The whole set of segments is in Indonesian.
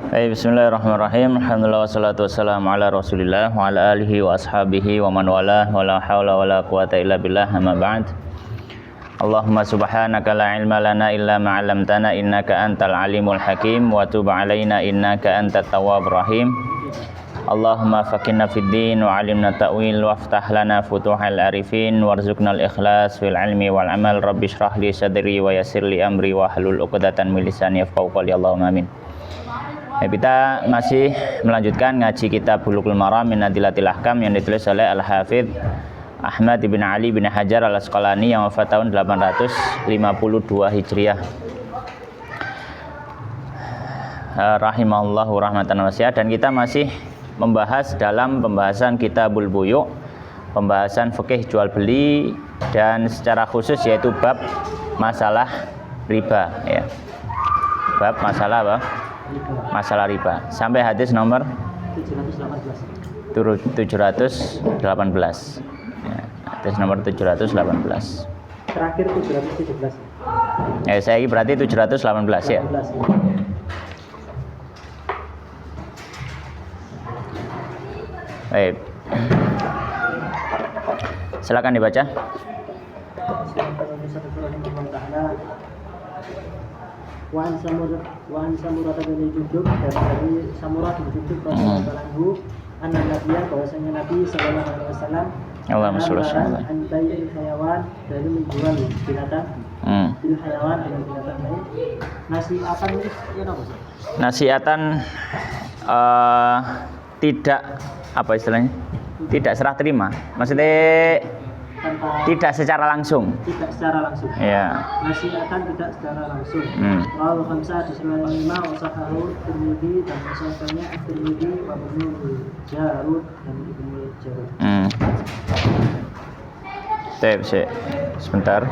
Bismillahirrahmanirrahim. Alhamdulillah wassalatu wassalamu ala Rasulillah wa ala alihi wa ashabihi wa man wala wa la haula wa la quwata illa billah amma ba'd. Allahumma subhanaka la ilma lana illa ma 'allamtana innaka antal alimul hakim wa tub 'alaina innaka antat tawwabur rahim. Allahumma faqihna fid din wa 'allimna ta'wil waftah lana futuhal arifin warzuqnal ikhlas fil ilmi wal amal. Rabbi shrah li sadri wa yassir li amri wa hlul 'uqdatam min lisani yafqahu qawli. Allahumma amin. Kita masih melanjutkan ngaji kitab Bulughul Maram min Adillatil Ahkam yang ditulis oleh Al-Hafidz Ahmad bin Ali bin Hajar Al-Asqalani yang wafat tahun 852 Hijriah. Rahimahullahu rahmatan wasi'ah. Dan kita masih membahas dalam pembahasan Kitabul Buyu', pembahasan fikih jual beli, dan secara khusus yaitu bab masalah riba ya. Bab masalah apa? Masalah riba sampai hadis nomor 718 ya, hadis nomor 718 terakhir 717 saya berarti 718 ya. Baik, silakan dibaca. Wan Samurah bin Jundub, dari Samurah bin Jundub radhiyallahu anhu, anna nabiyya, bahwasanya Nabi sallallahu alaihi wasallam an bai'il hayawan, dari menjual binatang bil hayawan dengan binatang lain. Nasi'atan ini apa sih? Nasi'atan tidak apa istilahnya? Tidak serah terima. Maksudnya tidak secara langsung. Tidak secara langsung. Ya. Nasi'atan tidak secara langsung. Rawahu khamsah disebutkan lima wasahahu Tirmidzi dan wasahahnya Tirmidzi wa Ibnu Jarud dan Ibnu Jarud. Sebentar.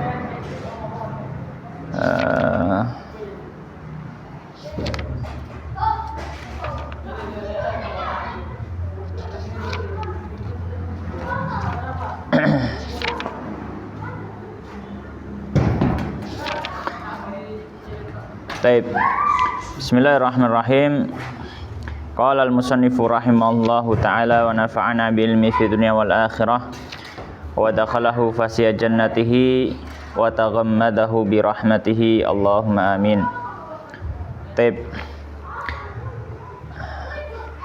Bismillahirrahmanirrahim. Qala al-musannifu rahimahullahu ta'ala wa nafa'ana bil ilmi fid dunya wal akhirah wa dakhalahu fasiya jannatihi wa taghammadahu bi rahmatihi. Allahumma amin.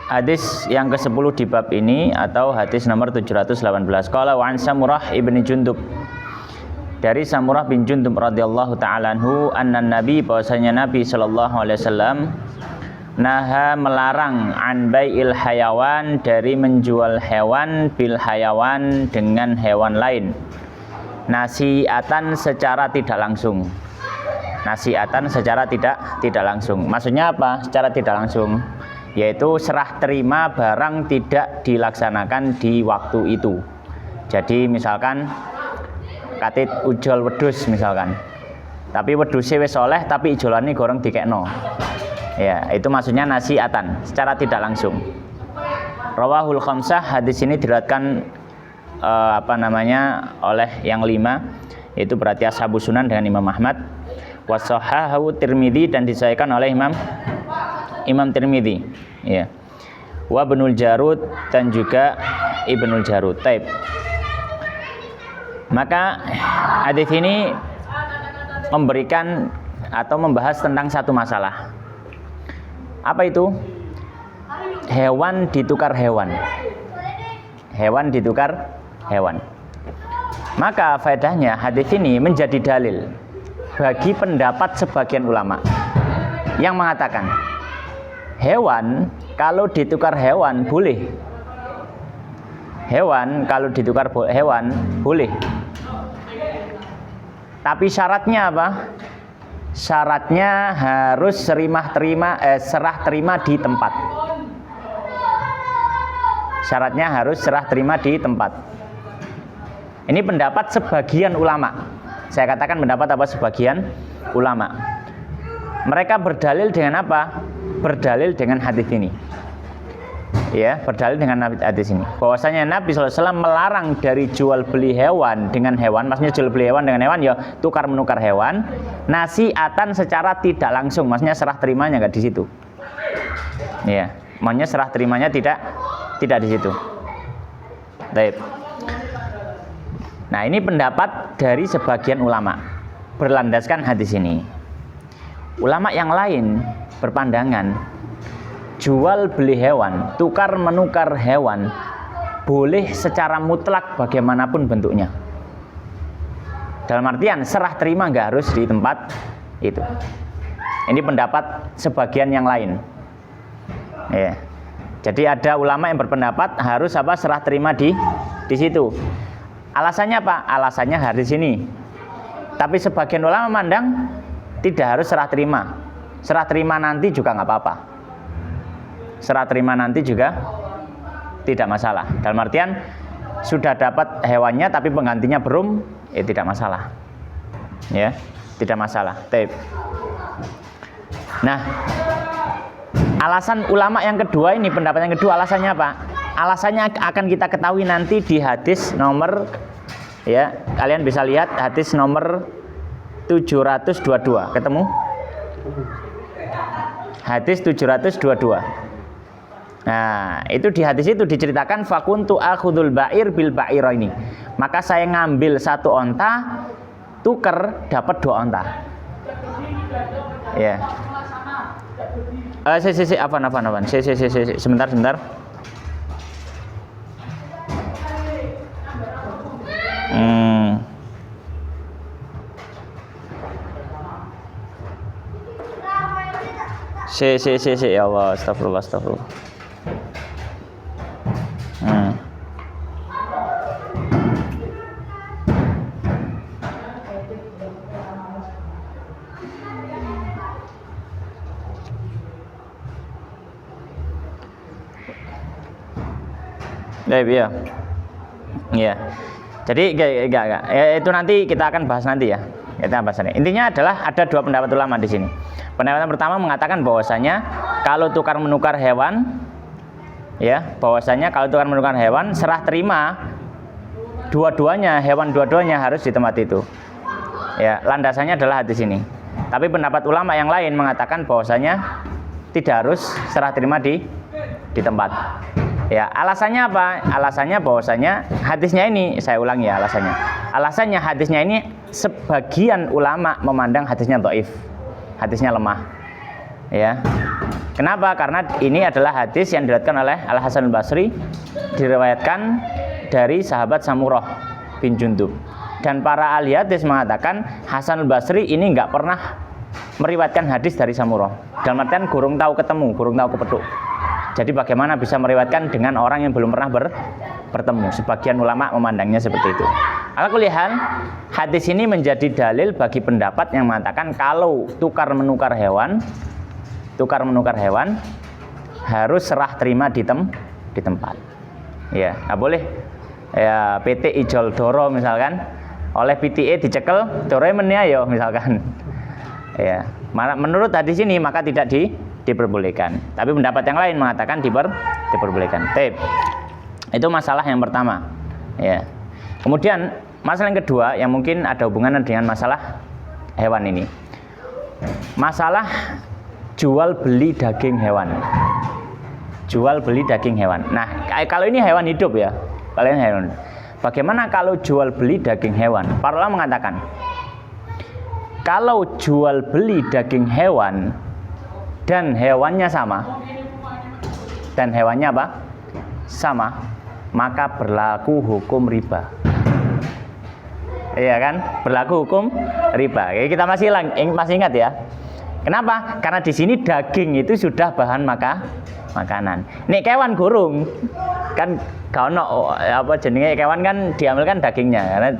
Hadis yang ke-10 di bab ini atau hadis nomor 718. Qala wa an Samurah ibni Jundub, dari Samurah bin Jundub radhiyallahu ta'ala anhu, anna nabi, bahwasanya Nabi sallallahu alaihi wasallam naha, melarang an bai'il hayawan, dari menjual hewan bil hayawan, dengan hewan lain, nasi'atan, secara tidak langsung. Nasi'atan secara tidak langsung. Maksudnya apa? Secara tidak langsung, yaitu serah terima barang tidak dilaksanakan di waktu itu. Jadi misalkan katit ujol wedhus misalkan, tapi wedhusnya wis oleh tapi ijolane goreng dikekno. Ya, itu maksudnya nasi'atan, secara tidak langsung. Rawahul khamsah, hadis ini diriwayatkan oleh yang 5, yaitu berarti ashabus sunan dengan Imam Ahmad. Wasahahu Tirmidzi, dan disahihkan oleh Imam Tirmidzi. Ya. Wa Ibnu Jarud, dan juga Ibnu Jarud. Taib. Maka hadis ini memberikan atau membahas tentang satu masalah. Apa itu? Hewan ditukar hewan. Hewan ditukar hewan. Maka faedahnya hadis ini menjadi dalil bagi pendapat sebagian ulama yang mengatakan hewan kalau ditukar hewan boleh. Hewan kalau ditukar hewan boleh. Tapi syaratnya apa? Syaratnya harus serah terima di tempat. Syaratnya harus serah terima di tempat. Ini pendapat sebagian ulama. Saya katakan pendapat apa? Sebagian ulama. Mereka berdalil dengan apa? Berdalil dengan hadis ini. Ya, berdalil dengan hadis ini bahwasanya Nabi SAW melarang dari jual beli hewan dengan hewan, maksudnya jual beli hewan dengan hewan ya tukar menukar hewan, nasi'atan secara tidak langsung, maksudnya serah terimanya nggak di situ. Ya, maunya serah terimanya tidak di situ. Baik. Nah, ini pendapat dari sebagian ulama berlandaskan hadis ini. Ulama yang lain berpandangan jual beli hewan, tukar menukar hewan boleh secara mutlak bagaimanapun bentuknya. Dalam artian serah terima nggak harus di tempat itu. Ini pendapat sebagian yang lain. Ya. Jadi ada ulama yang berpendapat harus serah terima di situ. Alasannya apa? Alasannya hadis ini. Tapi sebagian ulama memandang tidak harus serah terima. Serah terima nanti juga nggak apa-apa. Serah terima nanti juga tidak masalah. Dalam artian sudah dapat hewannya tapi penggantinya belum, tidak masalah. Ya, tidak masalah. Nah, alasan ulama yang kedua ini, pendapat yang kedua, alasannya apa? Alasannya akan kita ketahui nanti di hadis nomor, ya, kalian bisa lihat hadis nomor 722. Ketemu? Hadis 722. Nah, itu di hadis itu diceritakan fakuntu akhudul ba'ir bil ba'iraini. Maka saya ngambil satu onta, tuker dapat 2 onta. Ya. Afan. Sebentar. Ya Allah, astagfirullah. Ya. Jadi enggak. Ya, itu nanti kita akan bahas nanti ya. Kita bahas nanti. Intinya adalah ada 2 pendapat ulama di sini. Pendapat yang pertama mengatakan bahwasanya kalau tukar menukar hewan, ya, bahwasanya kalau tukar menukar hewan serah terima hewan dua-duanya harus di tempat itu. Ya, landasannya adalah hadis ini. Tapi pendapat ulama yang lain mengatakan bahwasanya tidak harus serah terima di tempat. Ya, alasannya apa? Alasannya bahwasanya hadisnya ini, saya ulangi ya alasannya. Alasannya hadisnya ini sebagian ulama memandang hadisnya dhaif. Hadisnya lemah. Ya. Kenapa? Karena ini adalah hadis yang diriwayatkan oleh Al Hasan Al Basri, diriwayatkan dari sahabat Samurah bin Jundub. Dan para ahli hadis mengatakan Hasan Al Basri ini nggak pernah meriwayatkan hadis dari Samurah. Dalam artian gurung tahu ketemu, gurung tahu kepethuk. Jadi bagaimana bisa meriwayatkan dengan orang yang belum pernah bertemu? Sebagian ulama memandangnya seperti itu. Ala kulli hal, hadis ini menjadi dalil bagi pendapat yang mengatakan kalau tukar menukar hewan harus serah terima di tempat. Ya, nggak boleh. Ya, PT ijol doro misalkan, oleh PTA dicekel, doroe meniayo misalkan. Ya, menurut hadis ini maka tidak diperbolehkan. Tapi pendapat yang lain mengatakan diperbolehkan. Itu masalah yang pertama. Ya. Kemudian masalah yang kedua yang mungkin ada hubungannya dengan masalah hewan ini. Masalah jual beli daging hewan. Nah, kalau ini hewan hidup ya. Kalian hewan. Bagaimana kalau jual beli daging hewan? Para ulama mengatakan kalau jual beli daging hewan dan hewannya sama, maka berlaku hukum riba. Iya kan? Berlaku hukum riba. Kita masih ingat ya. Kenapa? Karena di sini daging itu sudah bahan makanan. Nek kewan gurung kan kalau jenenge kewan kan diambilkan dagingnya karena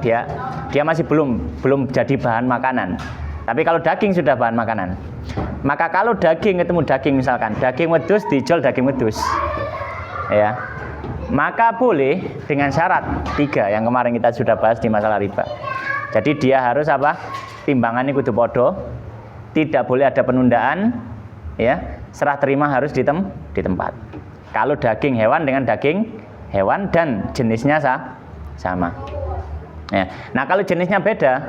dia masih belum jadi bahan makanan. Tapi kalau daging sudah bahan makanan. Maka kalau daging ketemu daging misalkan daging wedhus dijual daging wedhus. Ya. Maka boleh dengan syarat 3 yang kemarin kita sudah bahas di masalah riba. Jadi dia harus timbangannya kudu podo, tidak boleh ada penundaan, ya. Serah terima harus di tempat. Kalau daging hewan dengan daging hewan dan jenisnya sama. Ya. Nah, kalau jenisnya beda,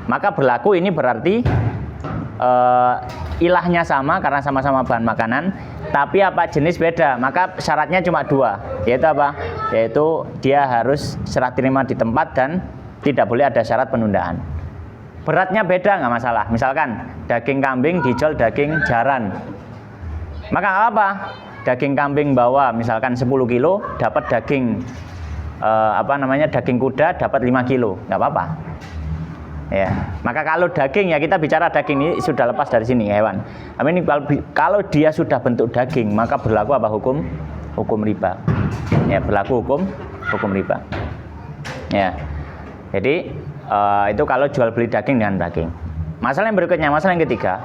maka berlaku ini berarti ilahnya sama karena sama-sama bahan makanan, tapi apa jenis beda, maka syaratnya cuma dua, yaitu apa? Yaitu dia harus serah terima di tempat dan tidak boleh ada syarat penundaan. Beratnya beda nggak masalah, misalkan daging kambing dijual daging jaran, maka nggak apa, daging kambing bawa misalkan 10 kilo dapat daging daging kuda dapat 5 kilo, nggak apa-apa. Ya, maka kalau daging, ya kita bicara daging ini sudah lepas dari sini hewan. Tapi ini kalau dia sudah bentuk daging, maka berlaku apa hukum riba. Ya, berlaku hukum riba. Ya, jadi itu kalau jual beli daging dengan daging. Masalah yang berikutnya, masalah yang ketiga,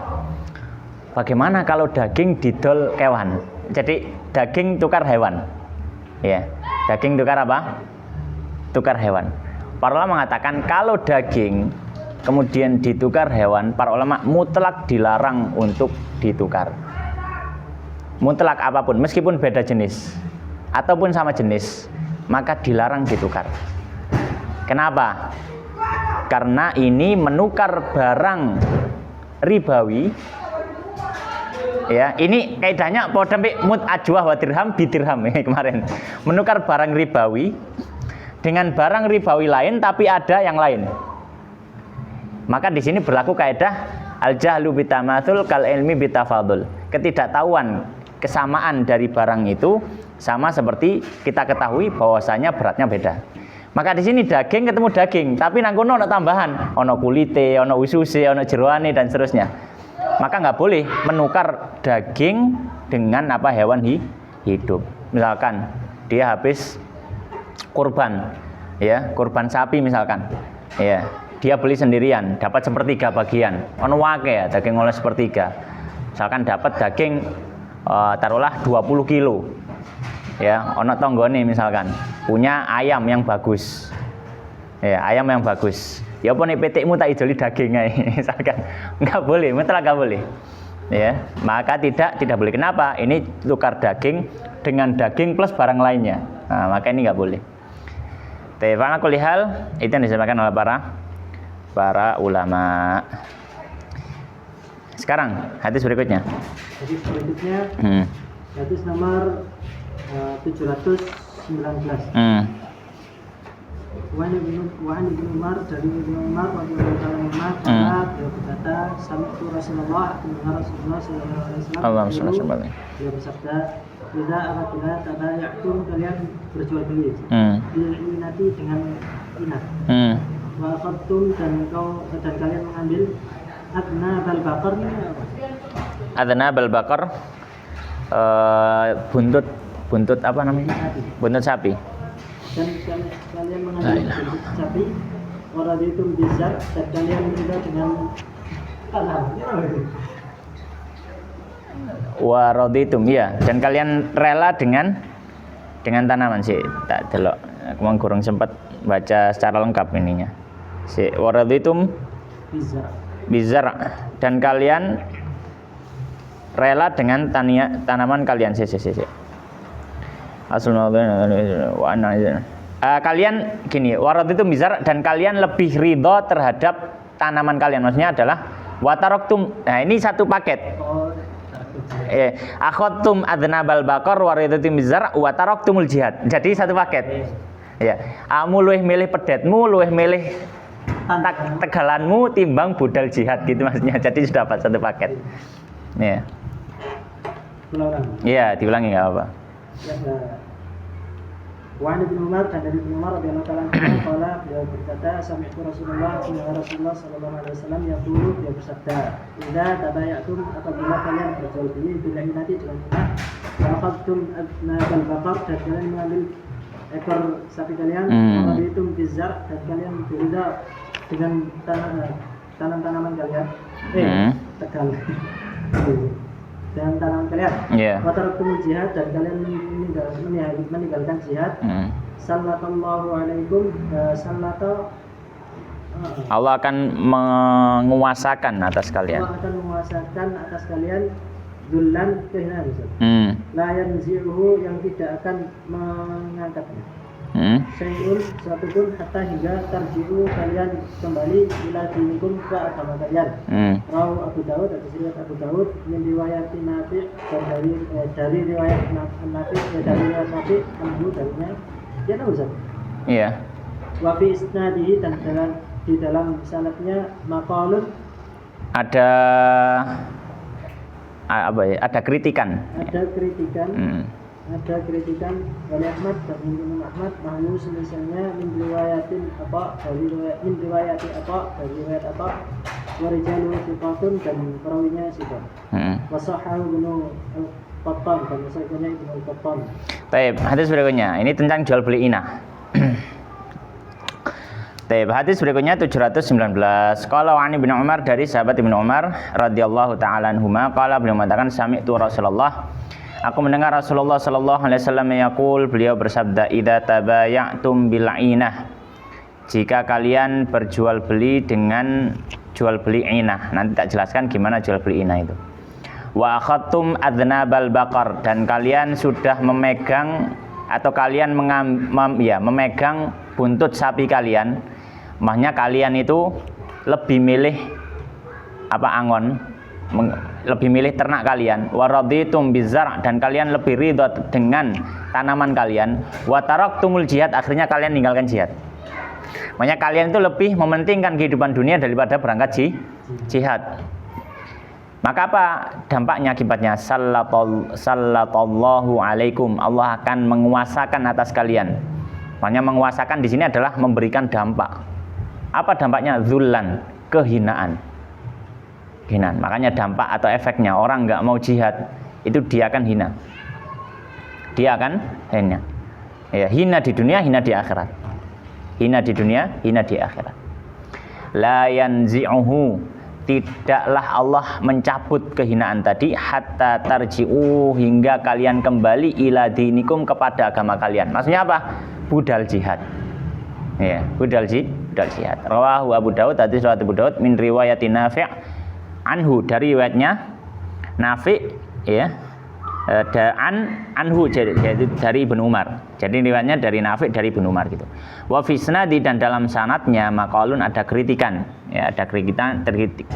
bagaimana kalau daging didol kewan? Jadi daging tukar hewan. Ya, daging tukar apa? Tukar hewan. Para ulama mengatakan kalau daging kemudian ditukar hewan, para ulama mutlak dilarang untuk ditukar. Mutlak apapun, meskipun beda jenis ataupun sama jenis, maka dilarang ditukar. Kenapa? Karena ini menukar barang ribawi. Ya, ini kaidahnya podo mut ajwah wa dirham bidirham kemarin. Menukar barang ribawi dengan barang ribawi lain tapi ada yang lain. Maka di sini berlaku kaidah al-jahlu bitamatsul kal ilmi bitafadul. Ketidaktahuan kesamaan dari barang itu sama seperti kita ketahui bahwasanya beratnya beda. Maka di sini daging ketemu daging, tapi nang kono ono tambahan, ono kulite, ono ususe, ono jeroane dan seterusnya. Maka nggak boleh menukar daging dengan hewan hidup. Misalkan dia habis kurban, ya, kurban sapi misalkan, ya. Dia beli sendirian, dapat sepertiga bagian. Ono wake ya, daging oleh sepertiga. Misalkan dapat daging taruhlah 20 kilo. Ya, ono tonggone misalkan punya ayam yang bagus. Ya, ayam yang bagus. Ya apa nek petikmu tak idoli daging ae misalkan. Enggak boleh, mutlak enggak boleh. Ya, maka tidak boleh. Kenapa? Ini tukar daging dengan daging plus barang lainnya. Nah, maka ini enggak boleh. Tefana kulihal itu yang disampaikan oleh para ulama. Sekarang hadis berikutnya. Hadis berikutnya hadis nomor 719. Wa Ibnu Umar dari Ibnu Umar radhiyallahu anhu beliau berkata, sami'tu Rasulullah sallallahu alaihi wasallam beliau bersabda, "Idza aradna tabaya'tum, kalian berjual beli bil inati dengan inat. Wa akhadtum dan kalian mengambil adna bal bakar." Adna bal bakar buntut apa namanya? Buntut sapi. Dan kalian mengambil buntut sapi, waraditum bizar, dan kalian juga dengan tanam. Waraditum, ya, dan kalian rela dengan tanaman sih. Tak delok, aku kurang sempat baca secara lengkap ininya. Si waraditum bizar, dan kalian rela dengan tanaman kalian. Kalian gini, waraditum bizar, dan kalian lebih ridho terhadap tanaman kalian. Maksudnya adalah wataroktum. Nah, ini satu paket. Akhadtum adnabal bakar waraditum bizar wataroktumul jihad. Jadi satu paket. Ya, kamu luwih milih pedetmu, luwih milih tegalanmu timbang budal jihad gitu maksudnya. Jadi sudah dapat satu paket. Ya. Iya, diulangi enggak apa-apa. Wa Ibnu Umar dan dari Ibnu Umar radhiyallahu anhu qala, beliau berkata, sami'tu Rasulullah sallallahu alaihi wasallam yaqulu, beliau bersabda, "Idza tabayatum, apabila kalian berjual beli bila inati dengan inat, wa akhadtum adnabal bakar, dan kalian mengambil ekor sapi kalian, waraditum bizar, dan kalian berbeda dengan tanam-tanaman kalian." Tegal. Dan tanaman kalian. Wataroktumul jihad, dan kalian meninggalkan jihad. Sallallahu alaikum Allah akan menguasakan atas kalian. Allah akan menguasakan atas kalian dzullan, kehinaan. La yanzi'uhu, yang tidak akan mengangkatnya. Syai'un suatu pun hatta hingga tarji'u kalian kembali ila dinikum ke agama kalian. Rawu Abu Daud, hadis riwayat Abu Daud min riwayat Nafi dan dari riwayat Nafi dari riwayat Nafi anhu darinya. Ya tahu Ustaz? Iya. Wa fi isnadihi dan di dalam sanadnya maqalun ada apa ya? Ada kritikan. Ada kritikan oleh Ahmad dan Imam Ahmad bahwa misalnya min riwayatin apa dari riwayat apa warijalu sifatun dan perawinya sifat. Wasahahu bin al-Qattan dan sahihnya Ibnu al-Qattan. Baik, hadis berikutnya ini tentang jual beli inah. Baik, hadis berikutnya 719. Qala wa Ibnu Umar dari sahabat Ibnu Umar radhiyallahu taala anhuma qala beliau mengatakan sami'tu Rasulullah. Aku mendengar Rasulullah sallallahu alaihi wasallam yaqul, beliau bersabda, "Idza tabaya'tum bil 'inah." Jika kalian berjual beli dengan jual beli inah. Nanti tak jelaskan gimana jual beli inah itu. Wa akhadtum adnabal baqar, dan kalian sudah memegang atau kalian memegang buntut sapi kalian. Makanya kalian itu lebih milih angon, lebih milih ternak kalian. Waraditum bizar, dan kalian lebih ridho dengan tanaman kalian. Wa taraktumul jihad, akhirnya kalian meninggalkan jihad. Makanya kalian itu lebih mementingkan kehidupan dunia daripada berangkat jihad. Maka apa dampaknya, akibatnya? Sallallahu alaikum, Allah akan menguasakan atas kalian. Makanya menguasakan di sini adalah memberikan dampak. Apa dampaknya? Zullan, kehinaan. Makanya dampak atau efeknya orang nggak mau jihad itu dia akan hina. Dia akan hina. Ya, hina di dunia, hina di akhirat. Hina di dunia, hina di akhirat. La yanzi'uhu, tidaklah Allah mencabut kehinaan tadi hatta tarji'u, hingga kalian kembali ila dinikum, kepada agama kalian. Maksudnya apa? Budal jihad. Ya, budal jihad. Rawahu Abu Daud, hadis riwayat Abu Daud min riwayati Nafi' anhu, dari riwayatnya Nafi', ya. Anhu, jadi dari Ibnu Umar. Jadi riwayatnya dari Nafi' dari Ibnu Umar gitu. Wa fi sanadi, dan dalam sanadnya maqalun, ada kritikan, ya, ada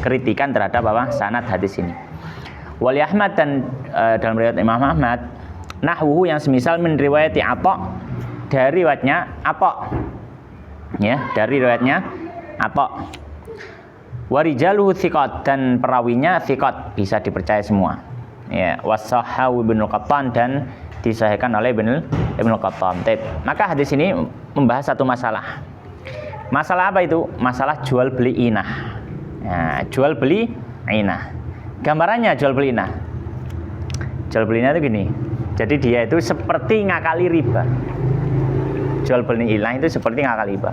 kritikan terhadap sanad hadis ini. Wali Ahmad, dan dalam riwayat Imam Ahmad nahwuhu, yang semisal min riwayati Atha, dari riwayatnya Atha, ya, dari riwayatnya Atha. Warijaluhu thiqat, dan perawinya thiqat, bisa dipercaya semua. Ya, wasahahu Ibnu Qattan, dan disahihkan oleh Ibnu Qattan. Maka hadis ini membahas satu masalah. Masalah apa itu? Masalah jual beli inah. Nah, jual beli inah. Gambarannya jual beli inah. Jual beli inah itu gini. Jadi dia itu seperti ngakali riba. Jual beli inah itu seperti ngakali riba.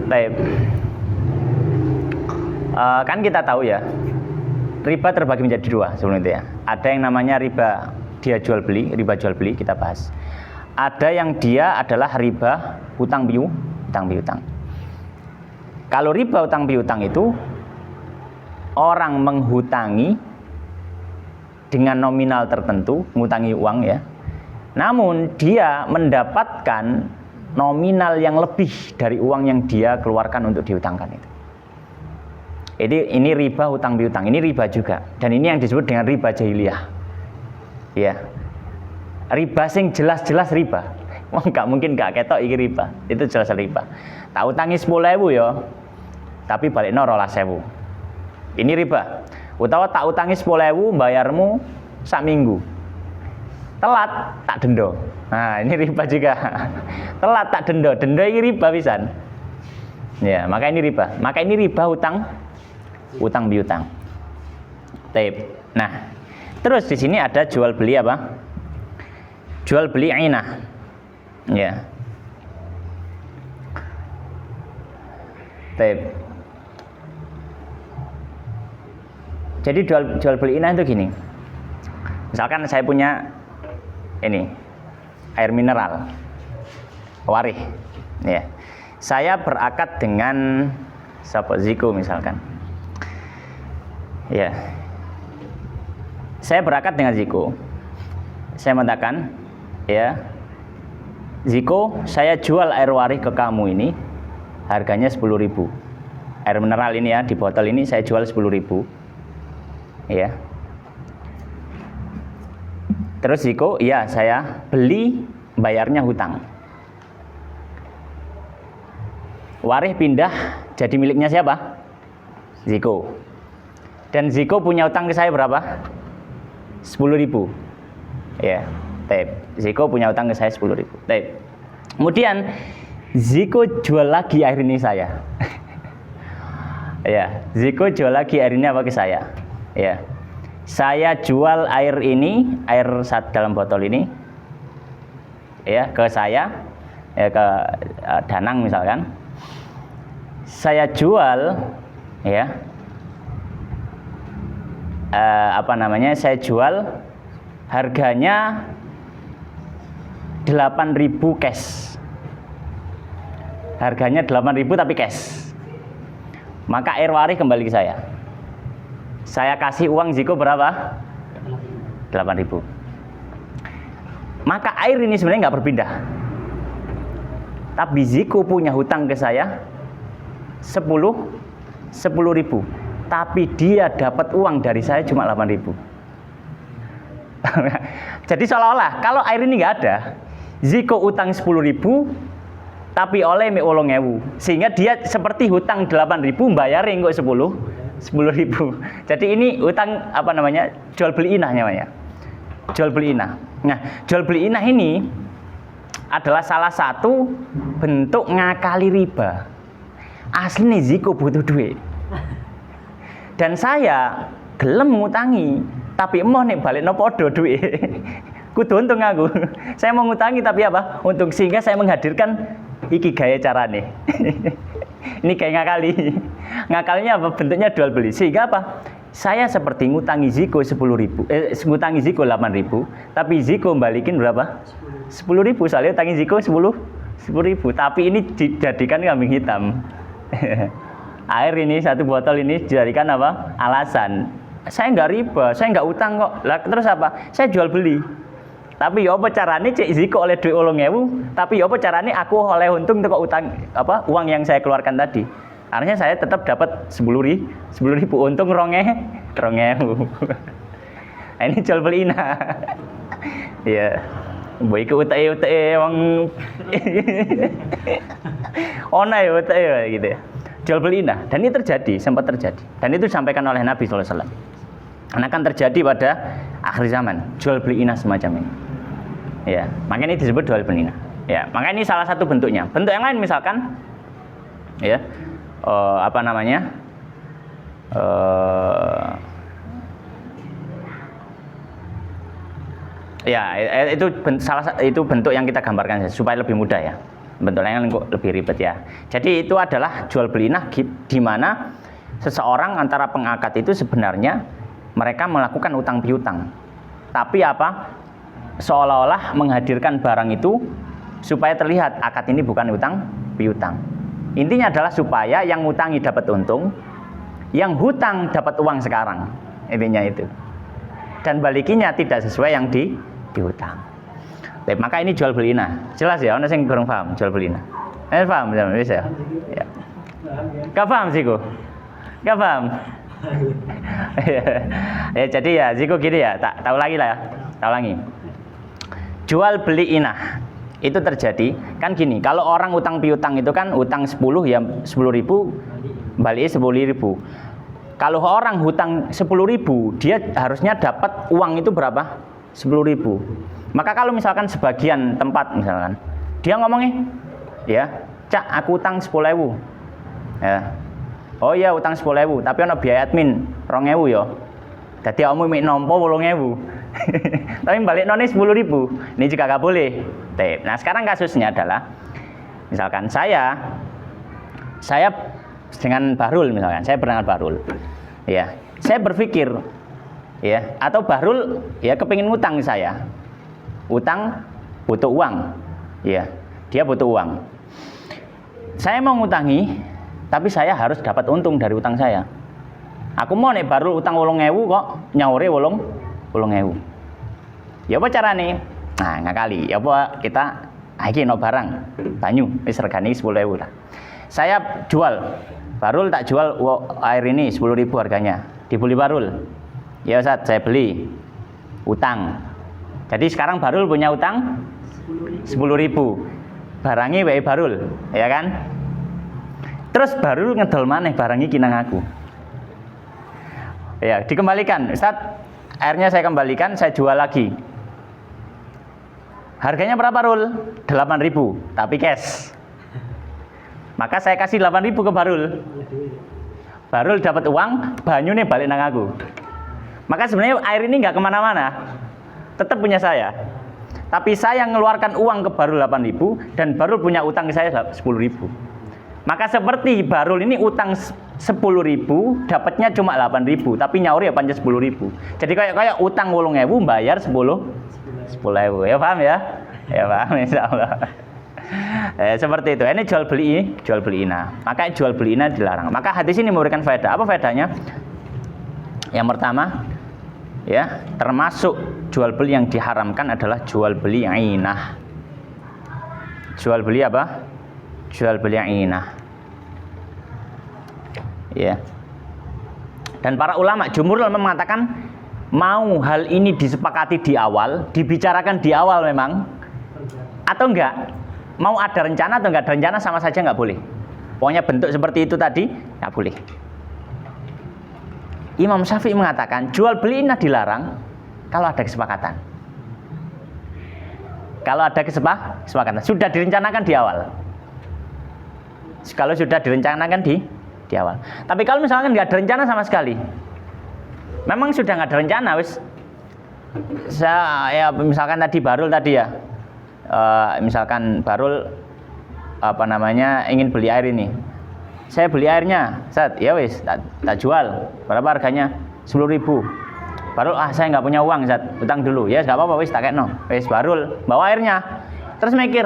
Baik. Kan kita tahu ya, riba terbagi menjadi dua sebelum itu ya. Ada yang namanya riba dia jual beli, riba jual beli kita bahas. Ada yang dia adalah riba hutang piutang. Kalau riba hutang piutang itu orang menghutangi dengan nominal tertentu, mengutangi uang ya. Namun dia mendapatkan nominal yang lebih dari uang yang dia keluarkan untuk dihutangkan itu. Jadi ini riba hutang piutang, ini riba juga, dan ini yang disebut dengan riba jahiliyah. Ya, riba sing jelas-jelas riba. Wah, nggak mungkin nggak ketok iki riba, itu jelas riba. Tak utangi 10.000 ya, tapi balikno 12.000. Ini riba. Utawa tak utangi 10.000, bayarmu sak minggu. Telat tak denda. Nah, ini riba juga. Telat tak denda, denda ini riba pisan. Ya, maka ini riba. Maka ini riba hutang piutang. Nah, terus di sini ada jual beli apa? Jual beli inah. Ya. Jadi jual beli inah itu gini. Misalkan saya punya ini air mineral Warih. Ya. Saya berakad dengan Ziko misalkan. Ya, saya berakad dengan Ziko. Saya mengatakan, ya, Ziko, saya jual air warih ke kamu ini harganya 10.000. Air mineral ini ya, di botol ini saya jual 10.000. Ya. Terus Ziko, iya saya beli, bayarnya hutang. Warih pindah jadi miliknya siapa? Ziko. Dan Ziko punya hutang ke saya berapa? 10.000. Ya. Ziko punya utang ke saya 10.000. Kemudian Ziko jual lagi air ini saya. Ya, Ziko jual lagi air ini apa ke saya? Ya. Saya jual air ini, air dalam botol ini ya ke saya, ya ke Danang misalkan. Saya jual ya saya jual harganya 8.000 cash. Harganya 8.000 tapi cash. Maka air warih kembali ke saya. Saya kasih uang Ziko berapa? 8.000. Maka air ini sebenarnya nggak berpindah. Tapi Ziko punya hutang ke saya 10.000. Tapi dia dapat uang dari saya cuma 8.000. Jadi seolah-olah kalau air ini nggak ada, Ziko utang 10.000 tapi oleh 8.000, sehingga dia seperti hutang 8.000 bayarin kok 10.000. Jadi ini utang jual beli inah namanya. Jual beli inah. Nah, jual beli inah ini adalah salah satu bentuk ngakali riba. Asli Ziko butuh duit. Dan saya gelem ngutangi, tapi emoh nek balik no podo duit. Kudu untung aku. Saya mau ngutangi tapi apa? Untung, sehingga saya menghadirkan iki gaya carane. Ini kayak ngakali. Ngakalnya apa? Bentuknya jual beli. Sehingga apa? Saya seperti ngutangi Ziko 10.000, ngutangi Ziko 8.000, tapi Ziko balikin berapa? 10.000. Soalnya utangi Ziko 10.000. Tapi ini dijadikan kambing hitam. Air ini, satu botol ini dijadikan apa? Alasan. Saya nggak riba, saya nggak utang kok. Lah terus apa? Saya jual beli. Tapi ya apa carane cek Ziko oleh duit 8.000, tapi ya apa carane aku oleh untung teko utang uang yang saya keluarkan tadi. Artinya saya tetap dapat 10.000 untung 2.000. Nah, ini jual beli inah. Iya. Mbok iku uteke wong ona ya uteke gitu ya. Jual beli inah, dan ini terjadi, sempat terjadi. Dan itu disampaikan oleh Nabi SAW. Akan terjadi pada akhir zaman, jual beli inah semacam ini. Ya, makanya ini disebut jual beli inah. Ya, makanya ini salah satu bentuknya. Bentuk yang lain misalkan, ya, itu bentuk yang kita gambarkan supaya lebih mudah ya. Bentuk lain kok lebih ribet ya. Jadi itu adalah jual beli inah, di mana seseorang antara pengakad itu sebenarnya mereka melakukan utang piutang. Tapi apa? Seolah-olah menghadirkan barang itu supaya terlihat akad ini bukan utang piutang. Intinya adalah supaya yang ngutangi dapat untung, yang hutang dapat uang sekarang. Intinya itu. Dan balikinya tidak sesuai yang dihutang. Maka ini jual beli inah. Jelas ya, ono sing kurang paham jual beli inah. Paham bisa ya. Gak paham Ziko? Gak paham. Ya jadi ya Ziko gini ya, tak tahu lagi lah ya. Tahu lagi. Jual beli inah itu terjadi kan gini, kalau orang utang piutang itu kan utang 10 ya 10.000 balik 10.000. Kalau orang hutang 10.000 dia harusnya dapat uang itu berapa? 10.000. Maka kalau misalkan sebagian tempat misalkan dia ngomongnya ya, Cak aku utang 10.000 ya. Oh iya utang 10.000 tapi ada biaya admin 2.000 ya. Jadi kamu mik nompo 8.000. Tapi balik noni 10.000. Ini juga gak boleh. Nah sekarang kasusnya adalah misalkan saya dengan Bahrul misalkan, saya dengan Bahrul. Ya, saya berpikir ya, atau Bahrul ya kepingin ngutang saya. Utang butuh uang. Ya, dia butuh uang. Saya mau ngutangi, tapi saya harus dapat untung dari utang saya. Aku mau nih Bahrul utang 8.000 kok nyaure 8.000. Ya apa carane? Nah, ngakali. Ya apa kita Iki no barang banyu wis regane 10.000 lah. Saya jual Barul, tak jual air ini 10.000 harganya. Dibeli Barul. Ya Ustaz, saya beli. Utang. Jadi sekarang Barul punya utang 10.000. Barangi wae Barul, ya kan? Terus Barul ngedol maneh barangi kinang aku. Ya, dikembalikan. Ustaz, airnya saya kembalikan, saya jual lagi. Harganya berapa, Rul? 8.000, tapi cash. Maka saya kasih 8.000 ke Barul. Barul dapat uang, banyu nih balik nang aku. Maka sebenarnya air ini nggak kemana-mana, tetap punya saya. Tapi saya ngeluarkan uang ke Barul 8.000 dan Barul punya utang ke saya 10.000. Maka seperti Barul ini utang 10.000, dapatnya cuma 8.000, tapi nyauri ya pancen 10.000. Jadi kayak utang 8.000 bayar 10.000. Ya paham ya? Ya paham insyaallah. Seperti itu. Ini jual beli ina. Maka jual beli ina dilarang. Maka hadis ini memberikan faedah. Apa faedahnya? Yang pertama, ya, termasuk jual beli yang diharamkan adalah jual beli ainah. Jual beli apa? Jual beli ainah. Ya. Dan para ulama, jumhur ulama mengatakan mau hal ini disepakati di awal, dibicarakan di awal memang, atau enggak, mau ada rencana atau enggak ada rencana sama saja enggak boleh. Pokoknya bentuk seperti itu tadi enggak boleh. Imam Syafi'i mengatakan jual beli ini dilarang kalau ada kesepakatan. Kalau ada kesepakatan, sudah direncanakan di awal. Kalau sudah direncanakan di awal. Tapi kalau misalkan nggak ada rencana sama sekali, memang sudah nggak ada rencana, wis. Ya misalkan tadi Barul tadi ya, misalkan Barul ingin beli air ini. Saya beli airnya, Ustaz, ya wis, tak jual. Berapa harganya? 10.000. Barul, saya nggak punya uang, Ustaz, utang dulu. Ya nggak apa-apa, wis tak kekno. Wis Barul bawa airnya. Terus mikir,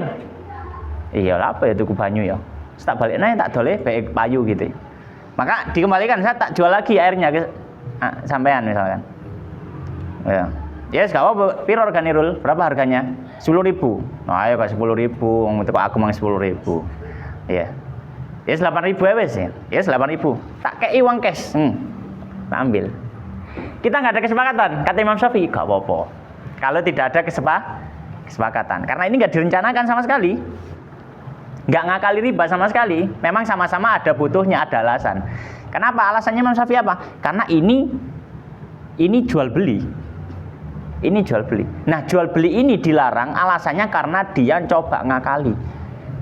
iya apa ya tuku banyu ya? Tak balik tak dole baik payu gitu. Maka dikembalikan, saya tak jual lagi airnya ke sampean misalkan. Ya. Ya yes, gak apa-apa, piro regane Rul? Berapa harganya? 10.000. Nah, ayo kok 10.000, wong aku mang 10.000. Ya. Ya 8.000 wes ya. Ya 8.000. Tak kei uang cash. Tak ambil. Kita nggak ada kesepakatan, kata Imam Syafi'i, gak apa-apa. Kalau tidak ada kesepakatan, karena ini nggak direncanakan sama sekali. Nggak ngakali riba sama sekali. Memang sama-sama ada butuhnya, ada alasan. Kenapa? Alasannya Imam Syafi'i apa? Karena ini jual beli. Ini jual beli. Nah, jual beli ini dilarang alasannya karena dia coba ngakali.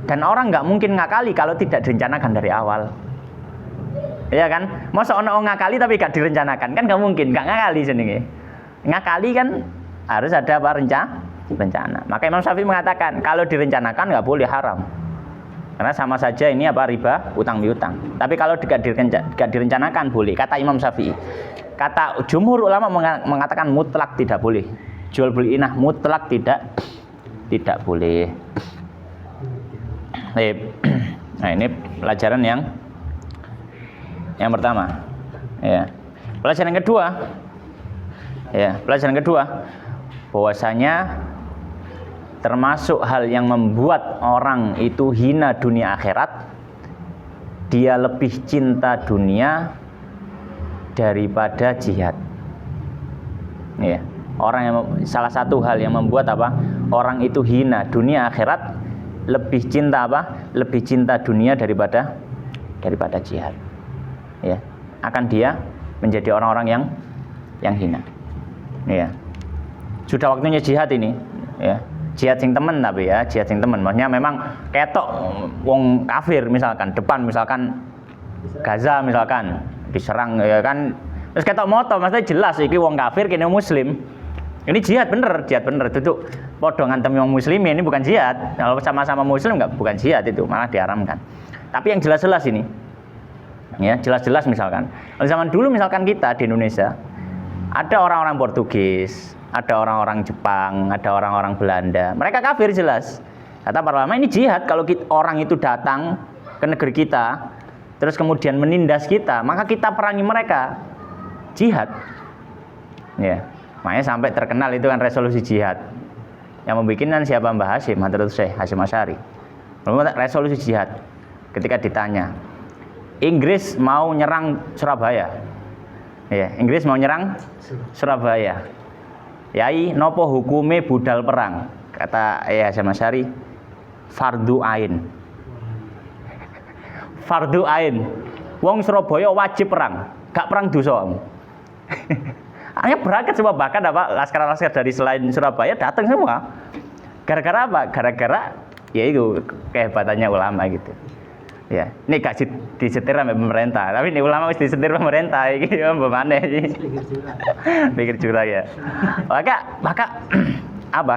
Dan orang nggak mungkin ngakali kalau tidak direncanakan dari awal. Iya kan? Masa orang ngakali tapi nggak direncanakan, kan nggak mungkin. Nggak ngakali senenge. Ngakali kan harus ada apa rencana. Maka Imam Syafi'i mengatakan kalau direncanakan nggak boleh, haram. Karena sama saja ini apa, riba, utang piutang. Tapi kalau tidak direncanakan boleh, kata Imam Syafi'i. Kata jumhur ulama mengatakan mutlak tidak boleh. Jual beli inah mutlak tidak boleh. Nah, ini pelajaran yang pertama. Ya. Pelajaran kedua, bahwasanya termasuk hal yang membuat orang itu hina dunia akhirat, dia lebih cinta dunia daripada jihad. Ya, salah satu hal yang membuat orang itu hina dunia akhirat, lebih cinta Lebih cinta dunia daripada jihad. Ya, akan dia menjadi orang-orang yang hina. Ya. Sudah waktunya jihad ini, ya. Jihad sing temen tapi ya, jihad sing temen. Maksudnya memang ketok wong kafir misalkan, depan misalkan Gaza misalkan diserang ya kan. Terus ketok moto, maksudnya jelas iki wong kafir kene muslim. Ini jihad bener. Duduk padha ngantem wong muslim, ini bukan jihad. Kalau sama-sama muslim bukan jihad, itu malah diharamkan. Tapi yang jelas-jelas ini. Ya, jelas-jelas misalkan. Kalau zaman dulu misalkan kita di Indonesia ada orang-orang Portugis, ada orang-orang Jepang, ada orang-orang Belanda. Mereka kafir jelas. Kata para ulama ini jihad. Kalau orang itu datang ke negeri kita, terus kemudian menindas kita, maka kita perangi mereka. Jihad. Ya, makanya sampai terkenal itu kan resolusi jihad. Yang membikinkan siapa? Mbah Hasyim, Hadratus Syekh Hasyim Asy'ari. Resolusi jihad ketika ditanya, Inggris mau nyerang Surabaya. Ya, Inggris mau nyerang Surabaya. Yai, nopo hukume budal perang? Kata Hasyim Asy'ari, fardu ain. Fardu ain. Wong Surabaya wajib perang, gak perang dosa. Hanya berangkat semua, bahkan laskar-laskar dari selain Surabaya datang semua. Gara-gara apa? Gara-gara ya itu kehebatannya ulama gitu. Ya, ini gak disetir sama pemerintah, tapi ini ulama harus disetir pemerintah iki ya mbemane iki. Pikir curang ya. Maka apa?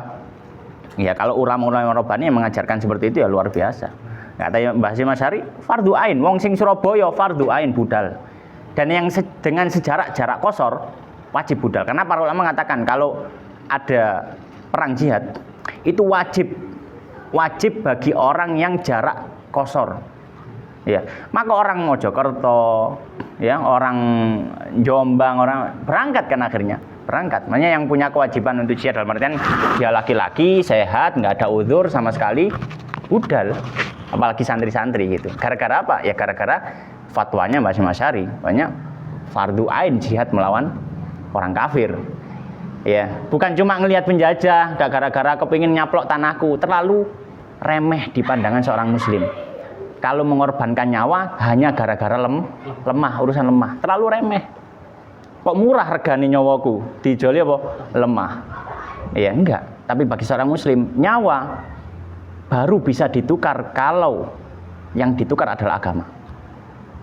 Ya kalau ulama-ulama Rabbani yang mengajarkan seperti itu ya luar biasa. Katanya Mbah Hasyim Asy'ari, fardu ain, wong sing Surabaya fardu ain budal. Dan yang dengan jarak kosor wajib budal. Karena para ulama mengatakan kalau ada perang jihad itu wajib bagi orang yang jarak kosor. Ya, maka orang Mojokerto, ya, orang Jombang, orang berangkat kan akhirnya. Berangkat. Makanya yang punya kewajiban untuk jihad dalam artian dia laki-laki, sehat, nggak ada uzur sama sekali, budal. Apalagi santri-santri gitu. Gara-gara apa? Ya gara-gara fatwanya Mbah Hasyim Asy'ari. Banyak fardu ain jihad melawan orang kafir. Ya, bukan cuma ngelihat penjajah, gak gara-gara kepingin nyaplok tanahku, terlalu remeh di pandangan seorang muslim. Kalau mengorbankan nyawa hanya gara-gara lemah, urusan lemah, terlalu remeh. Kok murah regane nyawaku, dijoli apa? Lemah. Ya enggak, tapi bagi seorang muslim, nyawa baru bisa ditukar kalau yang ditukar adalah agama.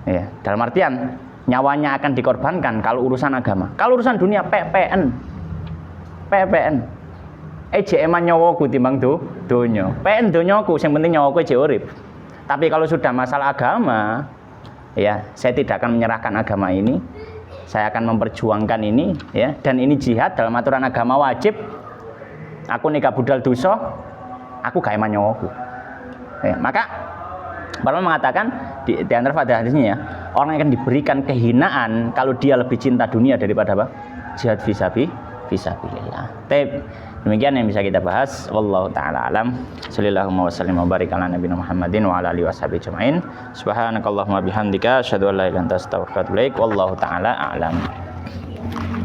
Ya, dalam artian nyawanya akan dikorbankan kalau urusan agama. Kalau urusan dunia PPN. Ejeman nyawaku timbang donya. PN donyaku, yang penting nyawaku ejek urip. Tapi kalau sudah masalah agama, ya, saya tidak akan menyerahkan agama ini. Saya akan memperjuangkan ini, ya. Dan ini jihad dalam aturan agama wajib. Aku nikah budal dosa, aku gak eman nyawaku. Ya, maka para ulama mengatakan di antara faedah hadisnya ya, orang yang akan diberikan kehinaan kalau dia lebih cinta dunia daripada apa? Jihad fisabilillah. Demikian yang bisa kita bahas. Wallahu taala alam. Sallallahu wasallam wa barik ala nabiyina Muhammadin wa ala alihi washabihi ajmain. Subhanakallahumma bihamdika asyhadu an la ilaha illa anta astaghfiruka wa atubu ilaik. Wallahu taala alam.